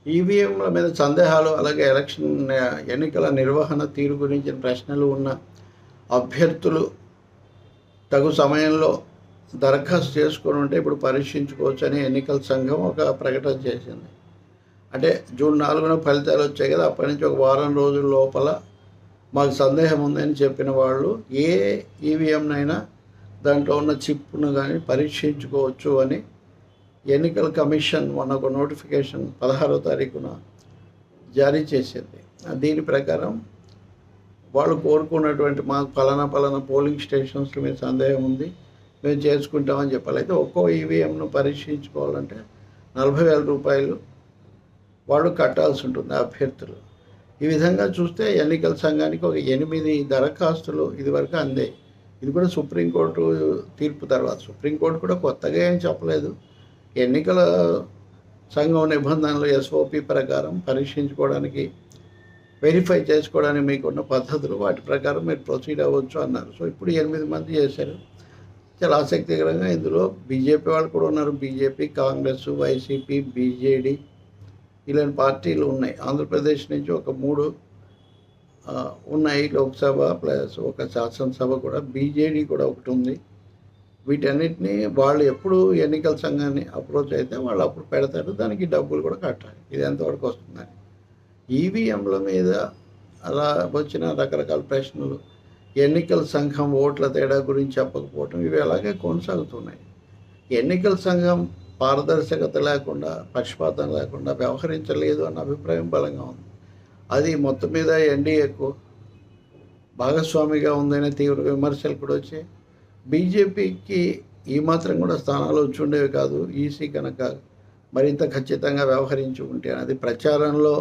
ఈవీఎంల మీద సందేహాలు, అలాగే ఎన్నికల నిర్వహణ తీరు గురించిన ప్రశ్నలు ఉన్న అభ్యర్థులు తగు సమయంలో దరఖాస్తు చేసుకొని ఉంటే ఇప్పుడు పరీక్షించుకోవచ్చని ఎన్నికల సంఘం ఒక ప్రకటన చేసింది. అంటే జూన్ 4న ఫలితాలు వచ్చాయి కదా, అప్పటి నుంచి ఒక వారం రోజుల లోపల మాకు సందేహం ఉందని చెప్పిన వాళ్ళు ఏ ఈవీఎంనైనా దాంట్లో ఉన్న చిప్ను కానీ పరీక్షించుకోవచ్చు అని ఎన్నికల కమిషన్ మొన్న ఒక నోటిఫికేషన్ 16వ తారీఖున జారీ చేసింది. దీని ప్రకారం వాళ్ళు కోరుకున్నటువంటి మాకు పలానా పోలింగ్ స్టేషన్స్ మీద సందేహం ఉంది, మేము చేసుకుంటామని చెప్పాలి. అయితే ఒక్కో ఈవీఎంను పరీక్షించుకోవాలంటే 40,000 రూపాయలు వాళ్ళు కట్టాల్సి ఉంటుంది అభ్యర్థులు. ఈ విధంగా చూస్తే ఎన్నికల సంఘానికి ఒక 8 దరఖాస్తులు ఇదివరకు అందాయి. ఇది కూడా సుప్రీంకోర్టు తీర్పు తర్వాత. సుప్రీంకోర్టు కూడా కొత్తగా ఏం చెప్పలేదు. ఎన్నికల సంఘం నిబంధనలు ఎస్ఓపి ప్రకారం పరీక్షించుకోవడానికి, వెరిఫై చేసుకోవడానికి మీకున్న పద్ధతులు, వాటి ప్రకారం మీరు ప్రొసీడ్ అవ్వచ్చు అన్నారు. సో ఇప్పుడు 8 మంది చేశారు. చాలా ఆసక్తికరంగా ఇందులో బీజేపీ వాళ్ళు కూడా ఉన్నారు. బీజేపీ, కాంగ్రెస్, వైసీపీ, బీజేడీ ఇలాంటి పార్టీలు ఉన్నాయి. ఆంధ్రప్రదేశ్ నుంచి ఒక 3 ఉన్నాయి, లోక్సభ ప్లస్ ఒక శాసనసభ కూడా. బీజేడీ కూడా ఒకటి ఉంది. వీటన్నిటినీ వాళ్ళు ఎప్పుడు ఎన్నికల సంఘాన్ని అప్రోచ్ అయితే వాళ్ళు అప్పుడు పెడతారు, దానికి డబ్బులు కూడా కట్టాలి. ఇది ఎంతవరకు వస్తుందని. ఈవీఎంల మీద అలా వచ్చిన రకరకాల ప్రశ్నలు, ఎన్నికల సంఘం ఓట్ల తేడా గురించి చెప్పకపోవటం, ఇవి అలాగే కొనసాగుతున్నాయి. ఎన్నికల సంఘం పారదర్శకత లేకుండా, పక్షపాతం లేకుండా వ్యవహరించలేదు అన్న అభిప్రాయం బలంగా ఉంది. అది మొత్తం మీద ఎన్డీఏకు భాగస్వామిగా ఉందనే తీవ్ర విమర్శలు కూడా వచ్చాయి. బీజేపీకి ఈ మాత్రం కూడా స్థానాలు వచ్చి ఉండేవి కాదు, ఈసీ కనుక మరింత ఖచ్చితంగా వ్యవహరించి ఉంటే. అది ప్రచారంలో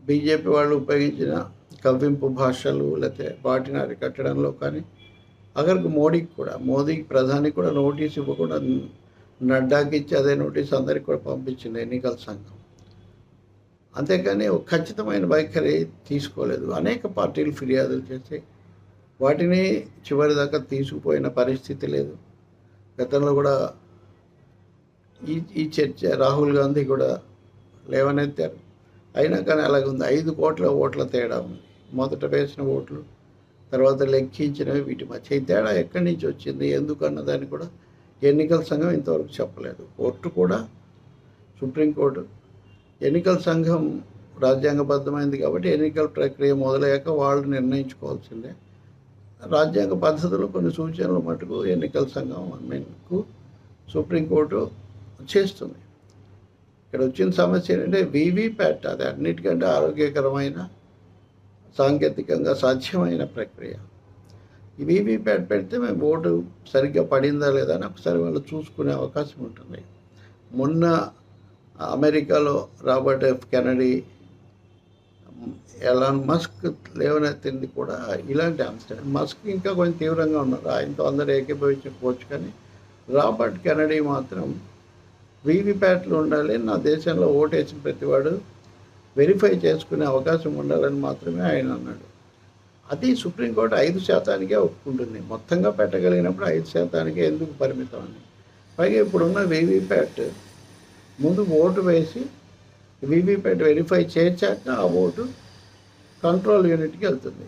బీజేపీ వాళ్ళు ఉపయోగించిన కవ్వింపు భాషలు, లేకపోతే వాటిని అరికట్టడంలో కానీ, అక్కడికి మోదీకి ప్రధానికి కూడా నోటీస్ ఇవ్వకుండా నడ్డాకి ఇచ్చి అదే నోటీస్ అందరికి కూడా పంపించింది ఎన్నికల సంఘం. అంతేకాని ఒక ఖచ్చితమైన వైఖరి తీసుకోలేదు. అనేక పార్టీలు ఫిర్యాదులు చేసి వాటిని చివరి దాకా తీసుకుపోయిన పరిస్థితి లేదు. గతంలో కూడా ఈ చర్చ రాహుల్ గాంధీ కూడా లేవనెత్తారు. అయినా కానీ అలాగుంది. 5 కోట్ల ఓట్ల తేడా ఉంది. మొదట వేసిన ఓట్లు, తర్వాత లెక్కించినవి, వీటి మధ్య ఈ తేడా ఎక్కడి నుంచి వచ్చింది, ఎందుకన్న దాన్ని కూడా ఎన్నికల సంఘం ఇంతవరకు చెప్పలేదు. కోర్టు కూడా, సుప్రీంకోర్టు, ఎన్నికల సంఘం రాజ్యాంగబద్ధమైంది కాబట్టి ఎన్నికల ప్రక్రియ మొదలయ్యాక వాళ్ళు నిర్ణయించుకోవాల్సిందే. రాజ్యాంగ పద్ధతులు కొన్ని సూచనలు మటుకు ఎన్నికల సంఘం సుప్రీంకోర్టు చేస్తుంది. ఇక్కడ వచ్చిన సమస్య ఏంటంటే వీవీప్యాట్, అది అన్నిటికంటే ఆరోగ్యకరమైన, సాంకేతికంగా సాధ్యమైన ప్రక్రియ. ఈ వీవీప్యాట్ పెడితే మేము ఓటు సరిగ్గా పడిందా లేదా అని ఒకసారి వాళ్ళు చూసుకునే అవకాశం ఉంటుంది. మొన్న అమెరికాలో Robert F Kennedy, Elon Musk లేవనెత్తింది కూడా ఇలాంటి అంశం. మస్క్ ఇంకా కొంచెం తీవ్రంగా ఉన్నారు, ఆయనతో అందరూ ఏకీభవించకపోవచ్చు. కానీ రాబర్ట్ కెనడీ మాత్రం వీవీప్యాట్లు ఉండాలి, నా దేశంలో ఓటేసిన ప్రతివాడు వెరిఫై చేసుకునే అవకాశం ఉండాలని మాత్రమే ఆయన అన్నాడు. అది సుప్రీంకోర్టు 5% ఒప్పుకుంటుంది. మొత్తంగా పెట్టగలిగినప్పుడు 5% ఎందుకు పరిమితం అని. పైగా ఇప్పుడున్న వీవీప్యాట్ ముందు ఓటు వేసి వీవీప్యాట్ వెరిఫై చేశాక ఆ ఓటు కంట్రోల్ యూనిట్కి వెళ్తుంది.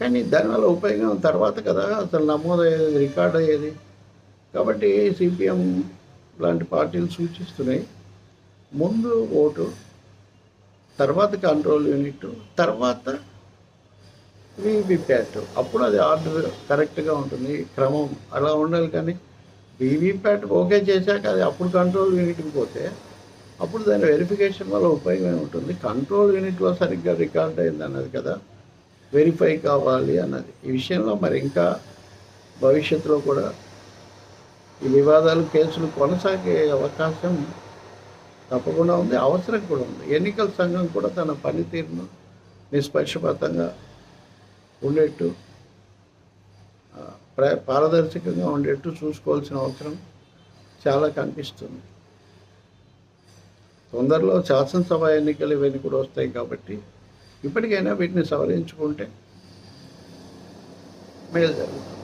కానీ దానివల్ల ఉపయోగం తర్వాత కదా అసలు నమోదయ్యేది, రికార్డ్ అయ్యేది. కాబట్టి సిపిఎం లాంటి పార్టీలు సూచిస్తున్నాయి, ముందు ఓటు, తర్వాత కంట్రోల్ యూనిట్, తర్వాత వీవీప్యాట్. అప్పుడు అది ఆర్డర్ కరెక్ట్గా ఉంటుంది, క్రమం అలా ఉండాలి. కానీ వీవీప్యాట్ ఓకే చేశాక అది అప్పుడు కంట్రోల్ యూనిట్కి పోతే అప్పుడు దాని వెరిఫికేషన్ వల్ల ఉపయోగమే ఉంటుంది. కంట్రోల్ యూనిట్లో సరిగ్గా రికార్డ్ అయింది అన్నది కదా వెరిఫై కావాలి అన్నది. ఈ విషయంలో మరి ఇంకా భవిష్యత్తులో కూడా ఈ వివాదాలు, కేసులు కొనసాగే అవకాశం తప్పకుండా ఉంది, అవసరం కూడా ఉంది. ఎన్నికల సంఘం కూడా తన పనితీరును నిష్పక్షపాతంగా ఉండేట్టు, పారదర్శకంగా ఉండేట్టు చూసుకోవాల్సిన అవసరం చాలా కనిపిస్తుంది. తొందరలో శాసనసభ ఎన్నికలు ఇవన్నీ కూడా వస్తాయి కాబట్టి ఇప్పటికైనా వీటిని సవరించుకుంటే మేలు జరుగుతుంది.